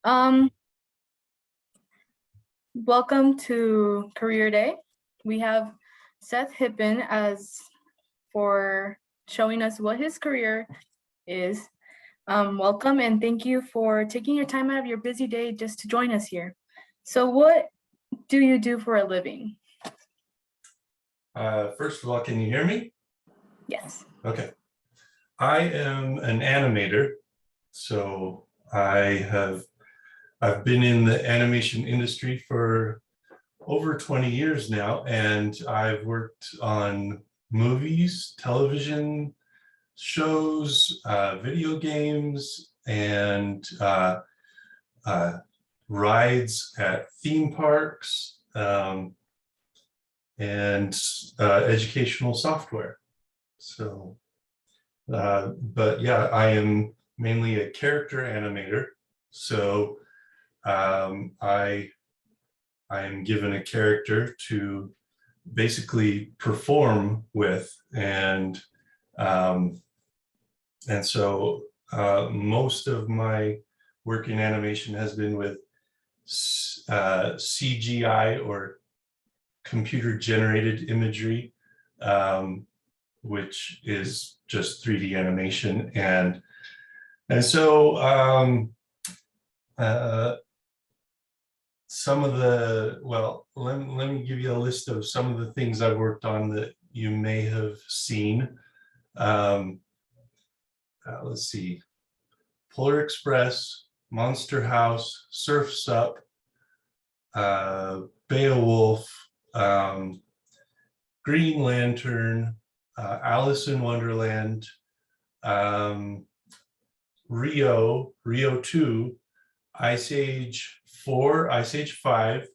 Um, Welcome to Career Day. We have Seth Hippen as for showing us what his career is. Welcome and thank you for taking your time out of your busy day just to join us here. So what do you do for a living? First of all, can you hear me? Yes. Okay. I am an animator. So I've been in the animation industry for over 20 years now, and I've worked on movies, television shows, video games, and rides at theme parks, and educational software. So, but yeah, I am mainly a character animator. So I am given a character to basically perform with, and so most of my work in animation has been with CGI, or computer generated imagery, which is just 3D animation. And so some of the, well, let me give you a list of some of the things I've worked on that you may have seen. Let's see, Polar Express, Monster House, Surf's Up, Beowulf, Green Lantern, Alice in Wonderland, Rio 2, Ice Age 4, Ice Age 5,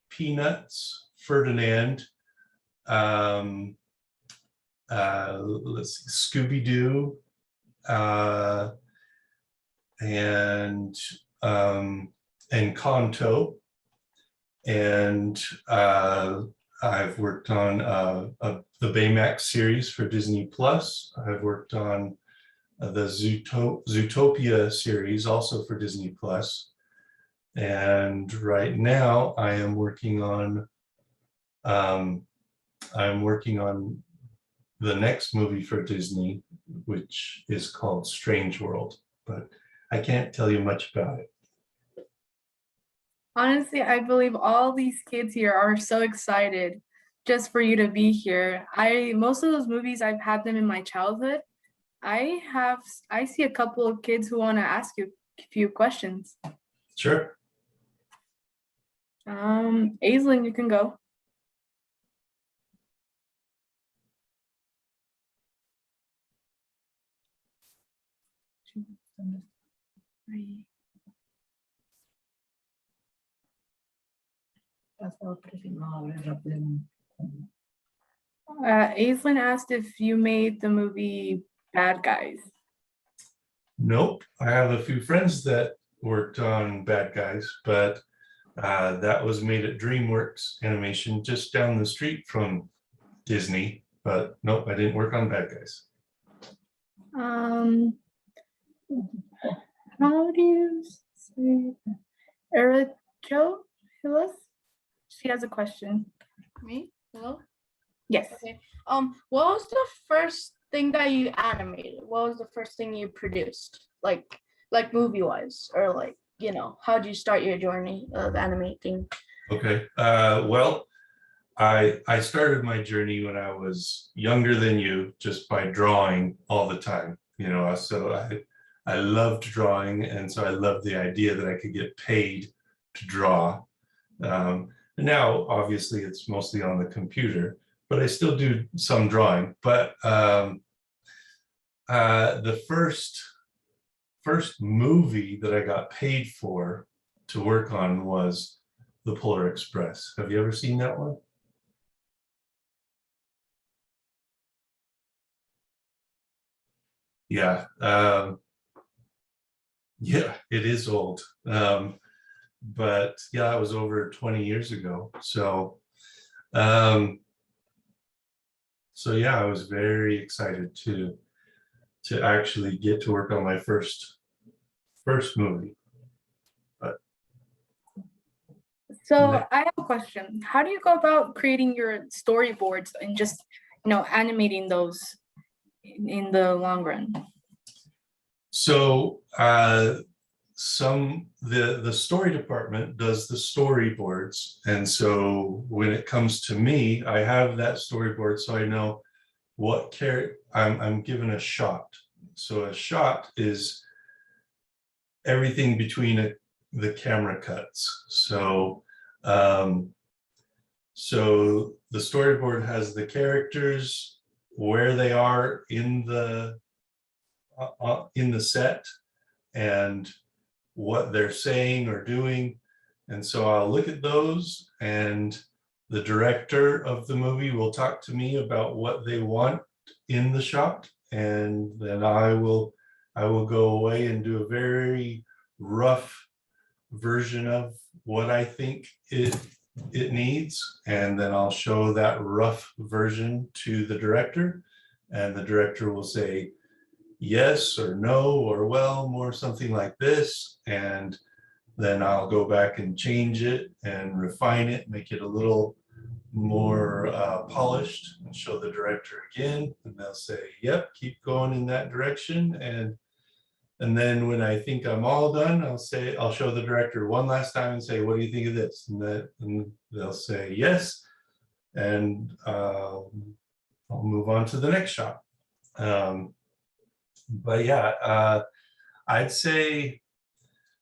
Peanuts, Ferdinand, let's see, Scooby-Doo, and Kanto. And I've worked on the Baymax series for Disney Plus. I've worked on the Zootopia series, also for Disney Plus. And right now I am working on the next movie for Disney, which is called Strange World, but I can't tell you much about it. Honestly, I believe all these kids here are so excited just for you to be here. Most of those movies, I've had them in my childhood. I see a couple of kids who want to ask you a few questions. Sure. Aislinn, you can go. Aislinn asked if you made the movie Bad Guys. Nope. I have a few friends that worked on Bad Guys, but that was made at DreamWorks Animation just down the street from Disney. But nope, I didn't work on Bad Guys. How do you say Ericho Hillis? She has a question. Me? Hello? Yes. Okay. What was the first thing that you animated? What was the first thing you produced? Like movie-wise, or like, how did you start your journey of animating? Okay. Well, I started my journey when I was younger than you, just by drawing all the time. So I loved drawing, and so I loved the idea that I could get paid to draw. Now, obviously, it's mostly on the computer, but I still do some drawing. But the first movie that I got paid for to work on was The Polar Express. Have you ever seen that one? Yeah. Yeah, it is old. But yeah, it was over 20 years ago. So yeah, I was very excited to actually get to work on my first movie. But So Ne- I have a question. How do you go about creating your storyboards and just, animating those in the long run? So the story department does the storyboards, and so when it comes to me, I have that storyboard, so I know what character I'm given a shot. So a shot is everything between the camera cuts. So the storyboard has the characters, where they are in the set, and what they're saying or doing. And so I'll look at those, and the director of the movie will talk to me about what they want in the shot, and then I will go away and do a very rough version of what I think it needs, and then I'll show that rough version to the director, and the director will say yes or no or well, more something like this, and then I'll go back and change it and refine it, make it a little more polished, and show the director again, and they'll say, yep, keep going in that direction. And then when I think I'm all done, I'll show the director one last time and say, what do you think of this? And they'll say yes, and I'll move on to the next shot. But yeah, I'd say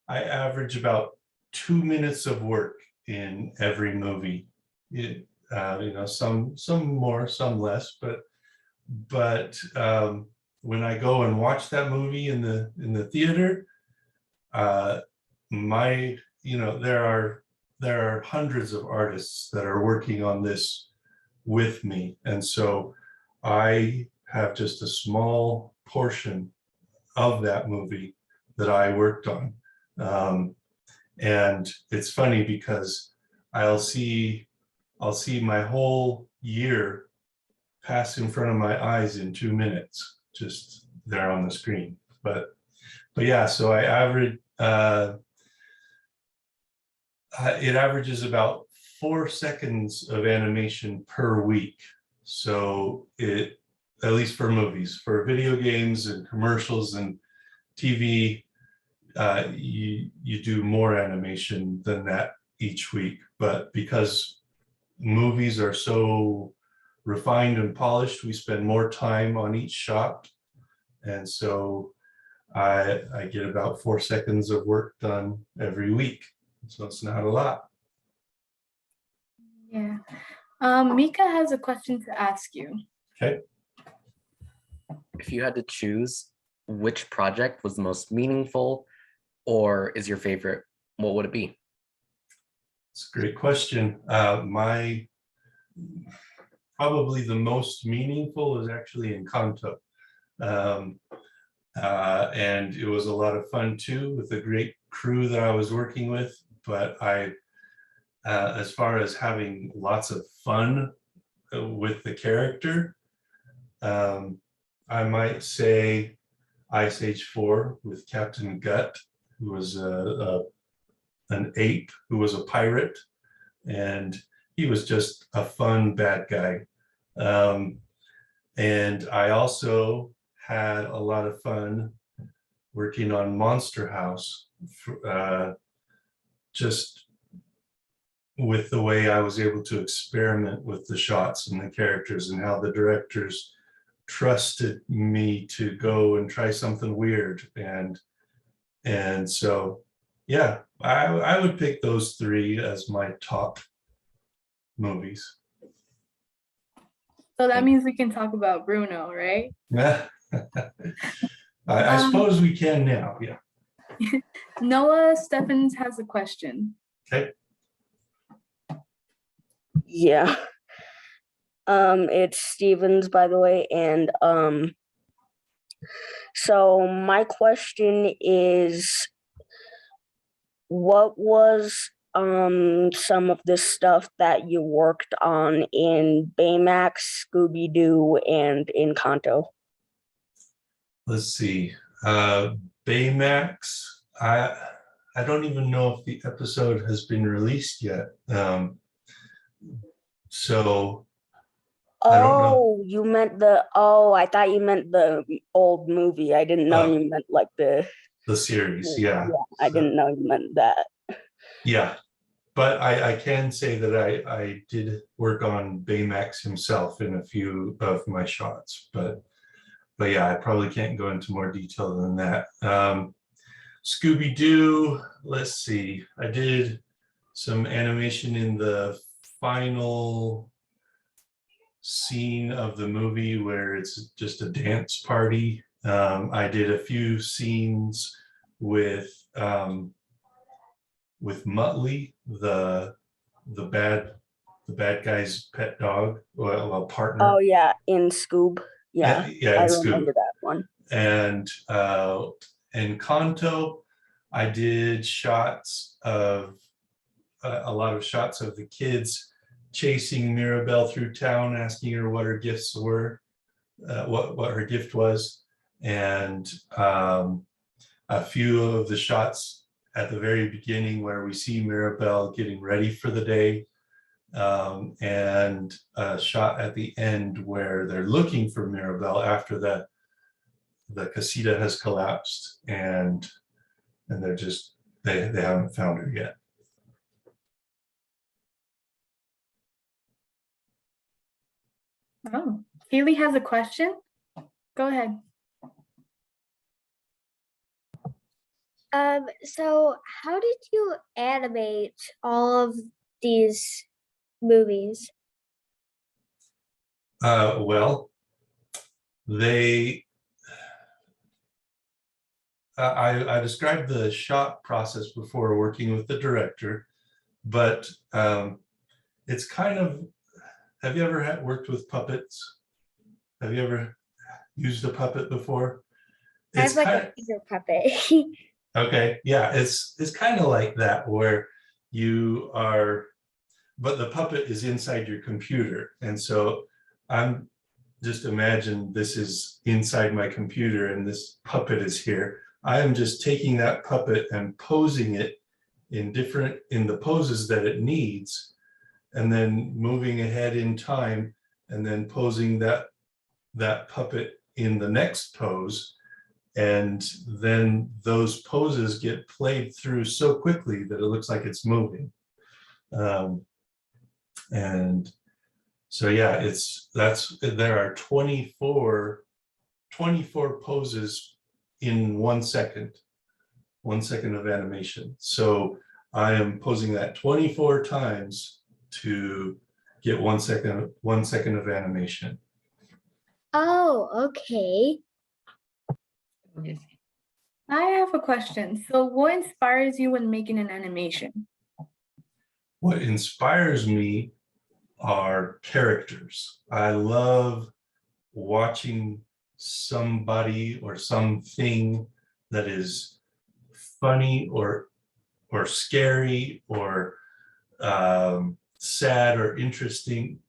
I average about 2 minutes of work in every movie. Some more, some less, but when I go and watch that movie in the theater, there are hundreds of artists that are working on this with me, and so I have just a small portion of that movie that I worked on. And it's funny because I'll see my whole year pass in front of my eyes in 2 minutes, just there on the screen. But yeah, so I average it averages about 4 seconds of animation per week. So at least for movies, for video games and commercials and TV, you do more animation than that each week. But because movies are so refined and polished, we spend more time on each shot, and so I get about 4 seconds of work done every week, so it's not a lot. Yeah. Mika has a question to ask you. Okay. If you had to choose which project was the most meaningful or is your favorite, what would it be? It's a great question. My probably the most meaningful is actually Encanto. And it was a lot of fun too, with a great crew that I was working with. But as far as having lots of fun with the character, I might say Ice Age 4 with Captain Gut, who was an ape who was a pirate, and he was just a fun bad guy. And I also had a lot of fun working on Monster House, just with the way I was able to experiment with the shots and the characters, and how the directors trusted me to go and try something weird. And so, yeah, I would pick those 3 as my top movies. So that means we can talk about Bruno, right? Yeah. I suppose we can now, yeah. Noah Stephens has a question. Okay. Yeah. It's Stevens, by the way, and so my question is, what was some of the stuff that you worked on in Baymax, Scooby-Doo, and Encanto? Let's see. Baymax, I don't even know if the episode has been released yet. So I don't know. Oh, you meant I thought you meant the old movie. I didn't know you meant like the series, yeah. I So, didn't know you meant that. yeah, but I can say that I did work on Baymax himself in a few of my shots, but yeah, I probably can't go into more detail than that. Scooby-Doo, let's see. I did some animation in the final scene of the movie where it's just a dance party. I did a few scenes with Muttley, the bad guy's pet dog, well partner. Oh yeah, in Scoob. Yeah, yeah, I in Scoob. remember that one. And Kanto, I did shots of a lot of shots of the kids chasing Mirabelle through town, asking her what her gifts were, what her gift was, and a few of the shots at the very beginning where we see Mirabelle getting ready for the day, and a shot at the end where they're looking for Mirabelle after the casita has collapsed, and they're just they haven't found her yet. Oh, Haley has a question. Go ahead. So how did you animate all of these movies? Well, I described the shot process before working with the director, but it's kind of, have you ever worked with puppets? Have you ever used a puppet before? I have like a finger puppet. Okay, yeah, it's kind of like that, where you are, but the puppet is inside your computer. And so I'm just imagine this is inside my computer and this puppet is here. I am just taking that puppet and posing it in the poses that it needs, and then moving ahead in time, and then posing that puppet in the next pose. And then those poses get played through so quickly that it looks like it's moving. And so yeah, there are 24 poses in 1 second, 1 second of animation. So I am posing that 24 times to get 1 second of animation. Oh, okay. I have a question. So what inspires you when making an animation? What inspires me are characters. I love watching somebody or something that is funny or scary or sad or interesting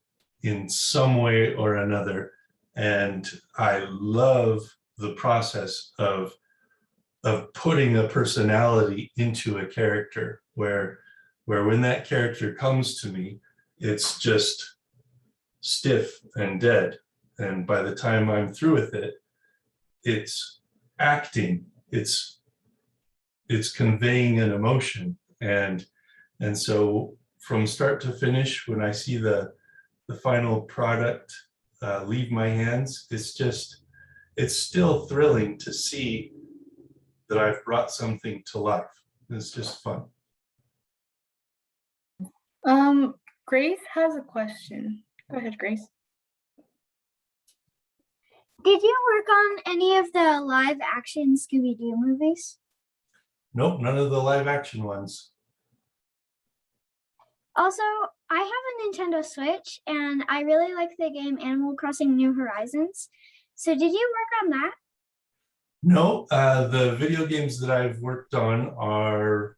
in some way or another. And I love the process of putting a personality into a character where when that character comes to me, it's just stiff and dead. And by the time I'm through with it, it's acting, it's conveying an emotion. And so from start to finish, when I see the final product leave my hands, it's still thrilling to see that I've brought something to life. It's just fun. Grace has a question. Go ahead, Grace. Did you work on any of the live action Scooby-Doo movies? Nope, none of the live action ones. Also, I have a Nintendo Switch and I really like the game Animal Crossing New Horizons. So did you work on that? No, the video games that I've worked on are,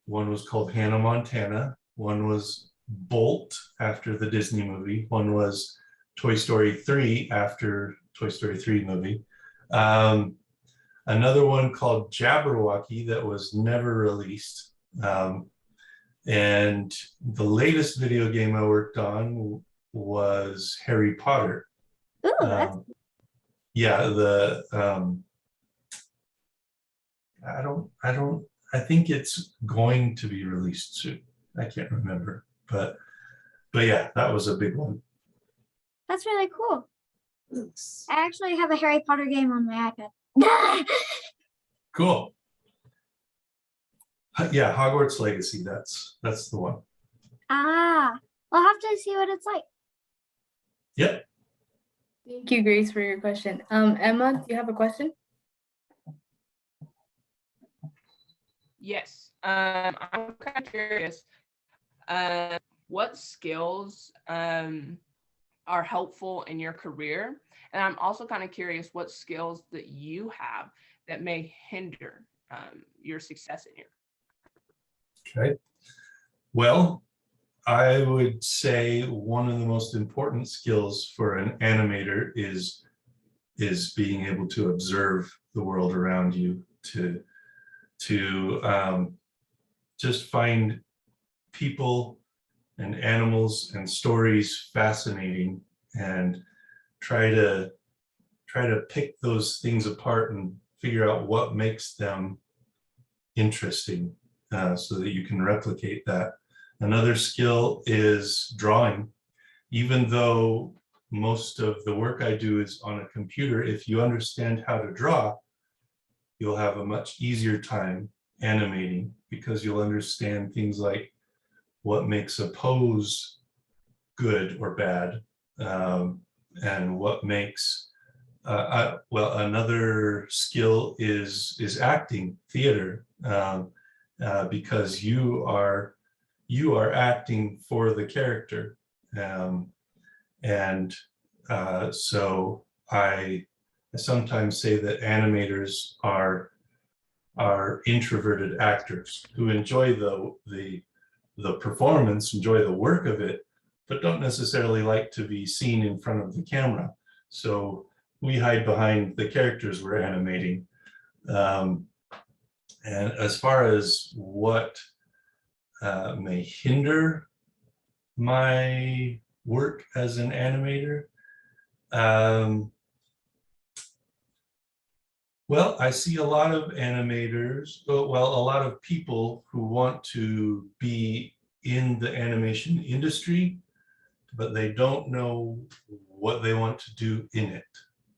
one was called Hannah Montana, one was Bolt after the Disney movie, one was Toy Story 3 after Toy Story 3 movie. another one called Jabberwocky that was never released. And the latest video game I worked on was Harry Potter. Ooh, that's Yeah, I think it's going to be released soon. I can't remember, but yeah, that was a big one. that's really cool. I actually have a Harry Potter game on my iPad. Cool. Yeah, Hogwarts Legacy, that's the one. Ah, I'll have to see what it's like. Yep. Thank you, Grace, for your question. Emma, do you have a question? Yes, I'm kind of curious. What skills are helpful in your career? And I'm also kind of curious what skills that you have that may hinder your success in your Okay. Well, I would say one of the most important skills for an animator is being able to observe the world around you, to just find people and animals and stories fascinating, and try to pick those things apart and figure out what makes them interesting, so that you can replicate that. Another skill is drawing. Even though most of the work I do is on a computer, if you understand how to draw, you'll have a much easier time animating, because you'll understand things like what makes a pose good or bad, and what makes well, another skill is acting, theater, because you are acting for the character, and so I sometimes say that animators are introverted actors who enjoy the performance, enjoy the work of it, but don't necessarily like to be seen in front of the camera. So we hide behind the characters we're animating. And as far as what may hinder my work as an animator, well, I see a lot of animators, well, a lot of people who want to be in the animation industry, but they don't know what they want to do in it.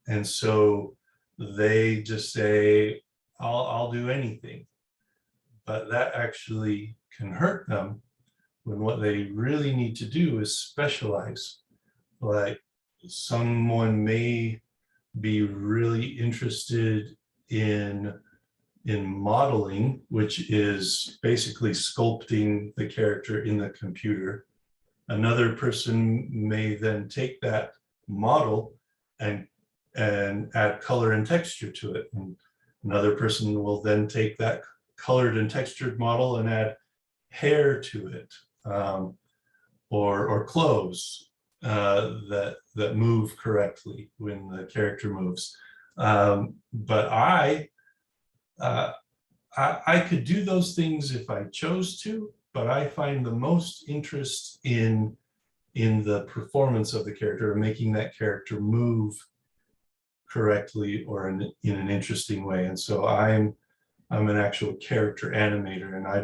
And so they just say, I'll do anything. But that actually can hurt them, when what they really need to do is specialize. Like, someone may be really interested in modeling, which is basically sculpting the character in the computer. Another person may then take that model and add color and texture to it. And another person will then take that colored and textured model and add hair to it, or clothes that move correctly when the character moves. But I could do those things if I chose to, but I find the most interest in the performance of the character, making that character move correctly or in an interesting way. And so I'm an actual character animator, and I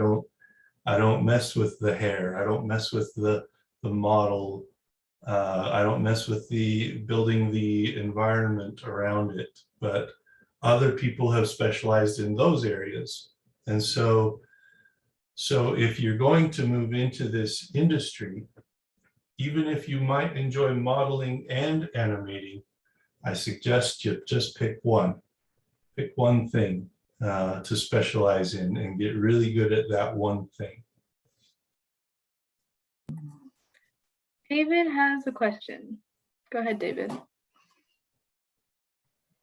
don't mess with the hair. I don't mess with the model. I don't mess with building the environment around it, but other people have specialized in those areas. And so if you're going to move into this industry, even if you might enjoy modeling and animating, I suggest you just pick one thing to specialize in and get really good at that one thing. David has a question. Go ahead, David.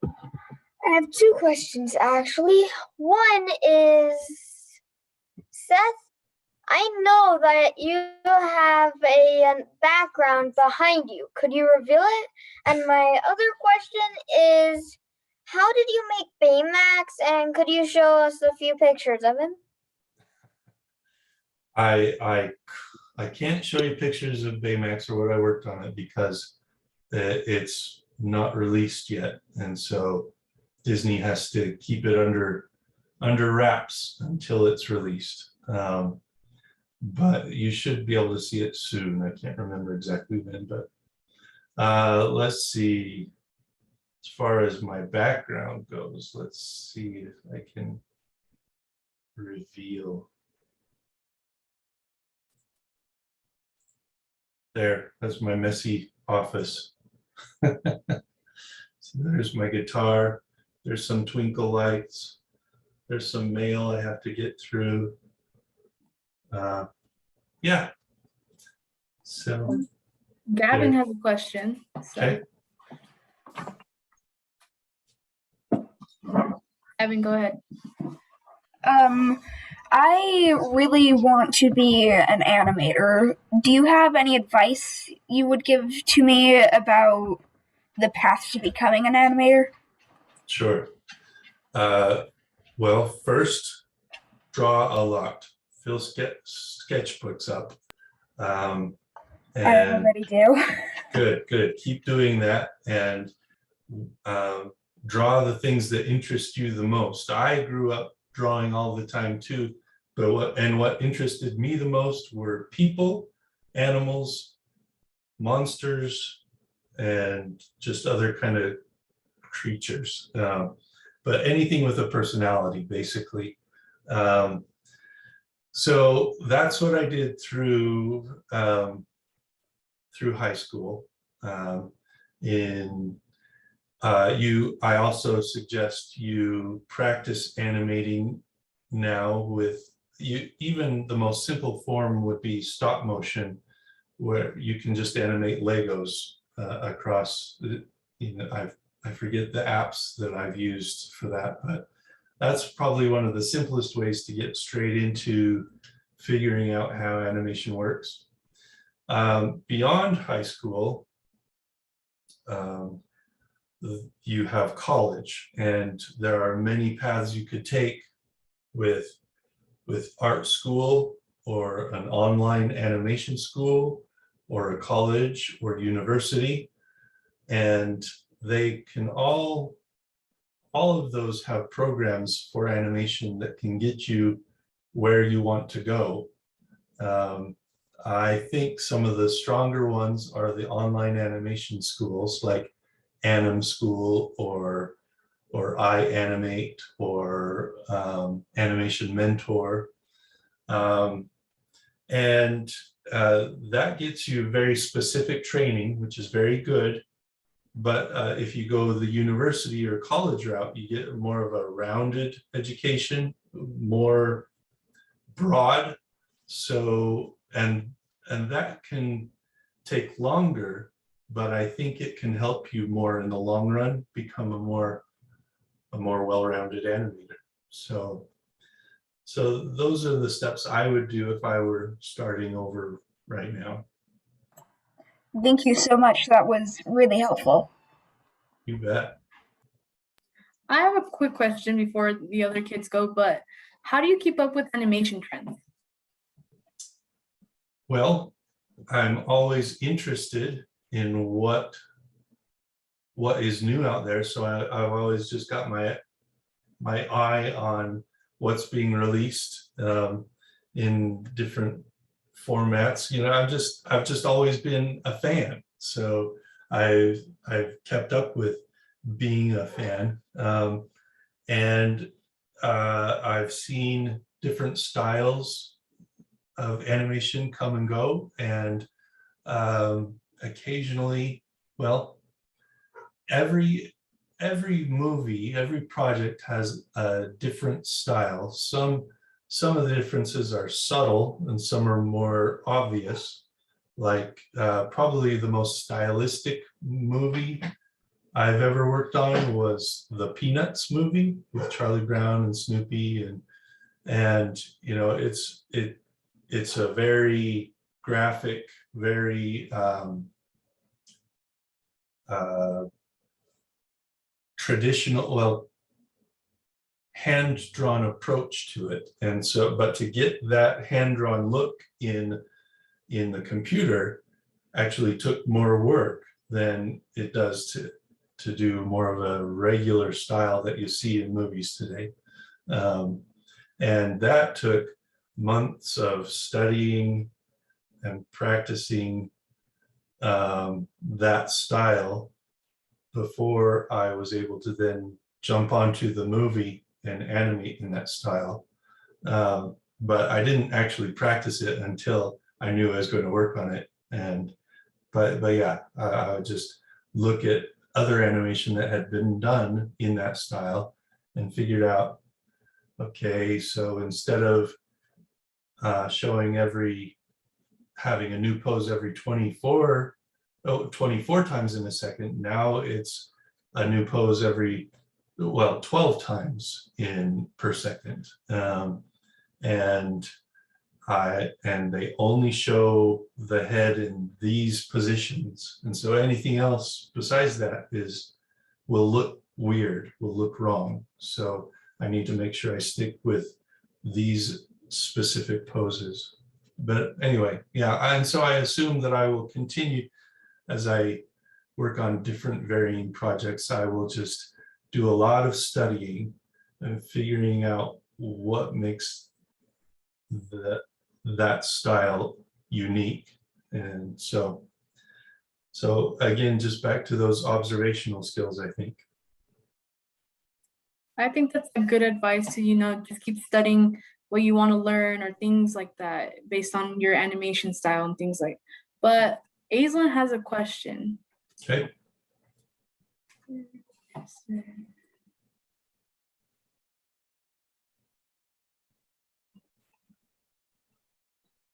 I have two questions actually. One is, Seth, I know that you have a background behind you. Could you reveal it? And my other question is, How did you make Baymax, and could you show us a few pictures of him? I can't show you pictures of Baymax or what I worked on it because it's not released yet, and so Disney has to keep it under wraps until it's released. But you should be able to see it soon. I can't remember exactly when, but let's see. As far as my background goes, let's see if I can reveal. There, that's my messy office. So there's my guitar. There's some twinkle lights. There's some mail I have to get through. Yeah. So. Gavin There. has a question. So, Okay. Gavin, go ahead. I really want to be an animator. Do you have any advice you would give to me about the path to becoming an animator? Sure. Well, first, draw a lot. Fill sketchbooks up. I And already do. good. Keep doing that and draw the things that interest you the most. I grew up drawing all the time too, but what interested me the most were people, animals, monsters, and just other kind of creatures. But anything with a personality, basically. So that's what I did through high school. I also suggest you practice animating now with you. Even the most simple form would be stop motion, where you can just animate Legos across. I forget the apps that I've used for that, but that's probably one of the simplest ways to get straight into figuring out how animation works. Beyond high school, you have college, and there are many paths you could take with art school or an online animation school or a college or university, and they can all of those have programs for animation that can get you where you want to go. I think some of the stronger ones are the online animation schools like Anim School or iAnimate or Animation Mentor. And that gets you very specific training, which is very good. But if you go the university or college route, you get more of a rounded education, more broad. So, and that can take longer, but I think it can help you more in the long run become a more well-rounded animator. So those are the steps I would do if I were starting over right now. Thank you so much. That was really helpful. You bet. I have a quick question before the other kids go, but how do you keep up with animation trends? Well, I'm always interested in what is new out there. So I've always just got my eye on what's being released in different formats. You know, I've just always been a fan. So I've kept up with being a fan, and I've seen different styles of animation come and go, and occasionally, well, every movie, every project has a different style. Some of the differences are subtle and some are more obvious. Like probably the most stylistic movie I've ever worked on was the Peanuts movie with Charlie Brown and Snoopy, and you know, it's a very graphic, very traditional, well, hand-drawn approach to it. And so, but to get that hand-drawn look in the computer actually took more work than it does to do more of a regular style that you see in movies today. And that took months of studying and practicing that style before I was able to then jump onto the movie and animate in that style. But I didn't actually practice it until I knew I was going to work on it. But yeah, I would just look at other animation that had been done in that style and figured out, okay, so instead of showing having a new pose every 24 times in a second, now it's a new pose every, well, 12 times per second. And they only show the head in these positions. And so anything else besides that will look weird, will look wrong. So I need to make sure I stick with these specific poses. But anyway, yeah, and so I assume that I will continue as I work on different varying projects. I will just do a lot of studying and figuring out what makes that style unique. And so again, just back to those observational skills, I think. I think that's a good advice to, just keep studying what you want to learn or things like that based on your animation style and things like. But Aislinn has a question. Okay.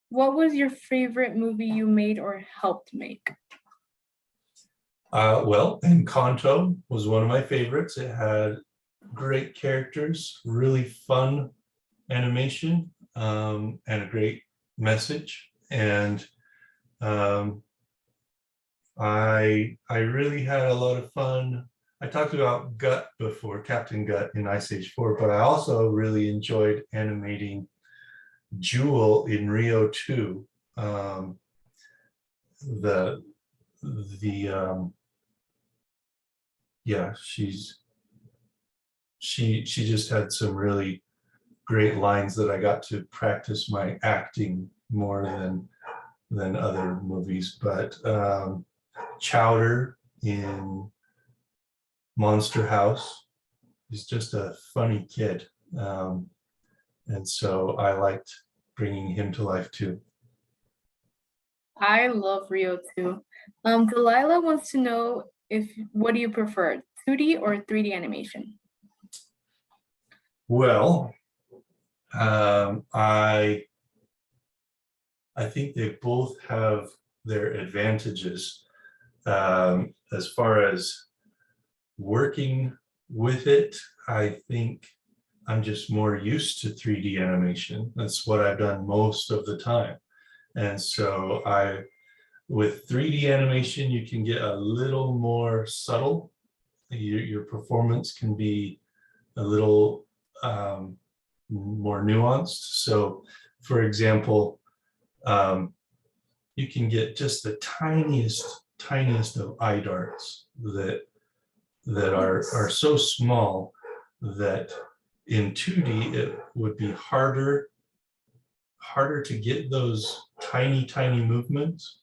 What was your favorite movie you made or helped make? Well, Encanto was one of my favorites. It had great characters, really fun animation, and a great message. And I really had a lot of fun. I talked about Gut before, Captain Gut in Ice Age 4, but I also really enjoyed animating Jewel in Rio 2. Yeah, she just had some really great lines that I got to practice my acting more than other movies. But Chowder in Monster House is just a funny kid. And so I liked bringing him to life too. I love Rio too. Delilah wants to know what do you prefer, 2D or 3D animation? Well, I think they both have their advantages. As far as working with it, I think I'm just more used to 3D animation. That's what I've done most of the time. And so with 3D animation, you can get a little more subtle. Your performance can be a little more nuanced. So for example, you can get just the tiniest of eye darts that are so small that in 2D it would be harder to get those tiny movements,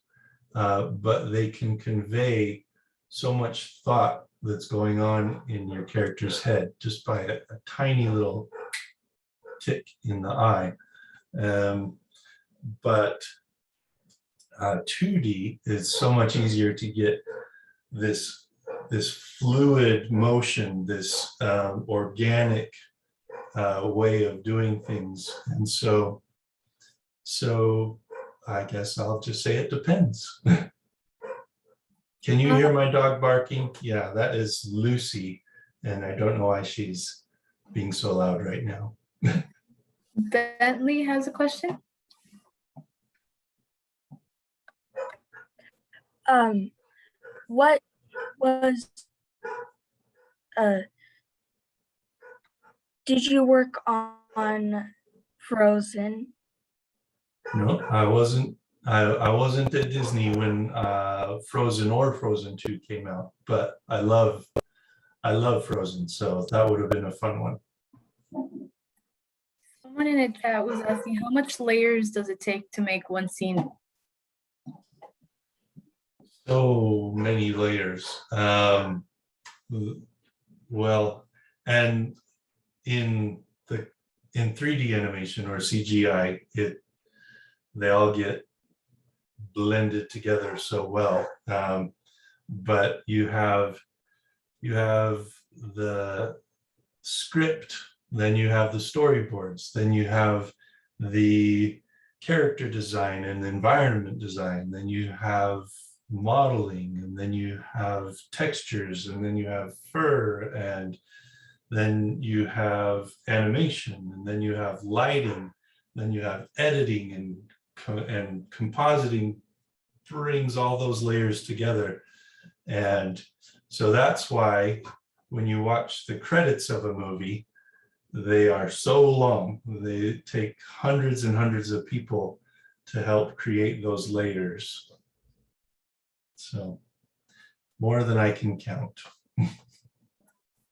but they can convey so much thought that's going on in your character's head just by a tiny little tick in the eye. But 2D is so much easier to get this fluid motion, this organic way of doing things. And so I guess I'll just say it depends. Can you hear my dog barking? Yeah, that is Lucy, and I don't know why she's being so loud right now. Bentley has a question. What was did you work on Frozen? No, I wasn't. I wasn't at Disney when Frozen or Frozen 2 came out, but I love Frozen, so that would have been a fun one. Someone in the chat was asking how much layers does it take to make one scene? So many layers. Well, and in 3D animation or CGI, they all get blended together so well. But you have the script, then you have the storyboards, then you have the character design and environment design, then you have modeling, and then you have textures, and then you have fur, and then you have animation, and then you have lighting, then you have editing, and compositing brings all those layers together. And so that's why when you watch the credits of a movie, they are so long. They take hundreds and hundreds of people to help create those layers. So more than I can count.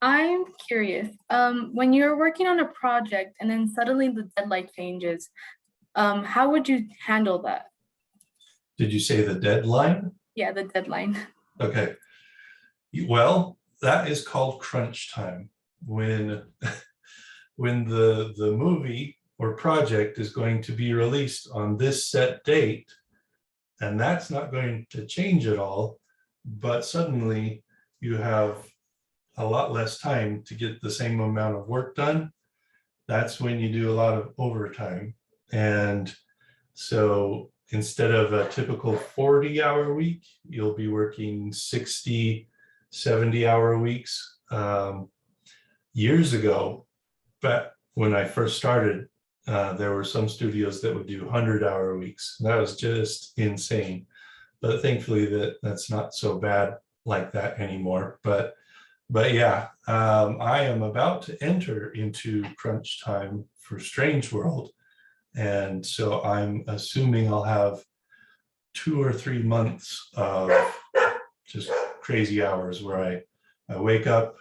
I'm curious, when you're working on a project and then suddenly the deadline changes, how would you handle that? Did you say the deadline? Yeah, the deadline. Okay. Well, that is called crunch time. When the movie or project is going to be released on this set date, and that's not going to change at all, but suddenly you have a lot less time to get the same amount of work done. That's when you do a lot of overtime. And so instead of a typical 40-hour week, you'll be working 60, 70-hour weeks. Years ago, but when I first started, there were some studios that would do 100-hour weeks. That was just insane. But thankfully that's not so bad like that anymore. But yeah, I am about to enter into crunch time for Strange World. And so I'm assuming I'll have 2 or 3 months of just crazy hours where I wake up,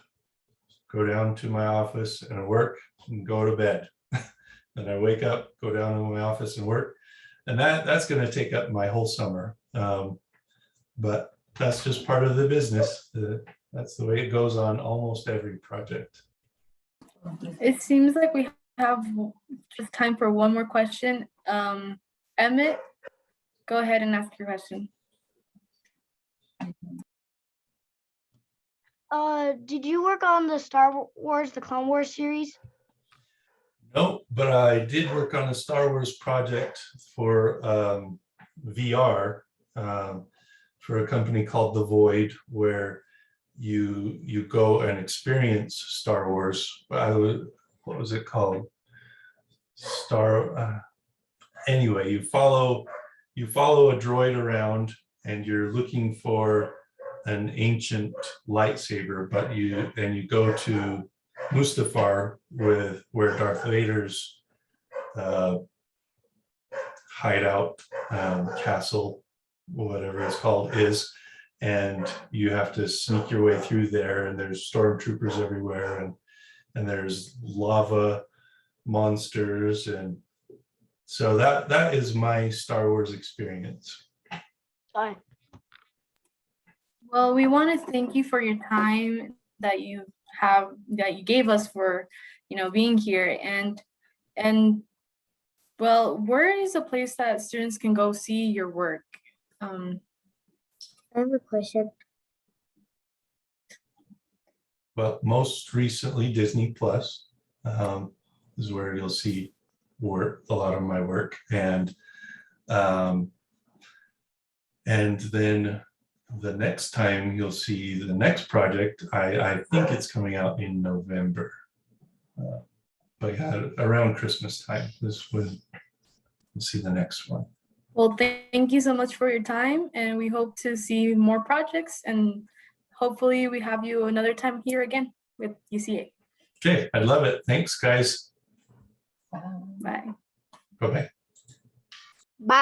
go down to my office and work and go to bed. Then I wake up, go down to my office and work. And that's going to take up my whole summer. But that's just part of the business. That's the way it goes on almost every project. It seems like we have just time for one more question. Emmett, go ahead and ask your question. Did you work on the Star Wars, the Clone Wars series? No, but I did work on a Star Wars project for VR for a company called The Void, where you go and experience Star Wars. What was it called? Anyway, you follow a droid around and you're looking for an ancient lightsaber, but you go to Mustafar where Darth Vader's hideout, castle, whatever it's called, is, and you have to sneak your way through there, and there's stormtroopers everywhere, and there's lava monsters, and so that is my Star Wars experience. Fine. Well, we want to thank you for your time that you gave us for, being here, and well, where is a place that students can go see your work? I have a question. Well, most recently Disney Plus is where you'll see a lot of my work, and then the next time you'll see the next project, I think it's coming out in November, but yeah, around Christmas time is when you'll see the next one. Well, thank you so much for your time, and we hope to see more projects, and hopefully we have you another time here again. with UCA. Okay, I love it. Thanks, guys. Bye. Bye-bye. Bye.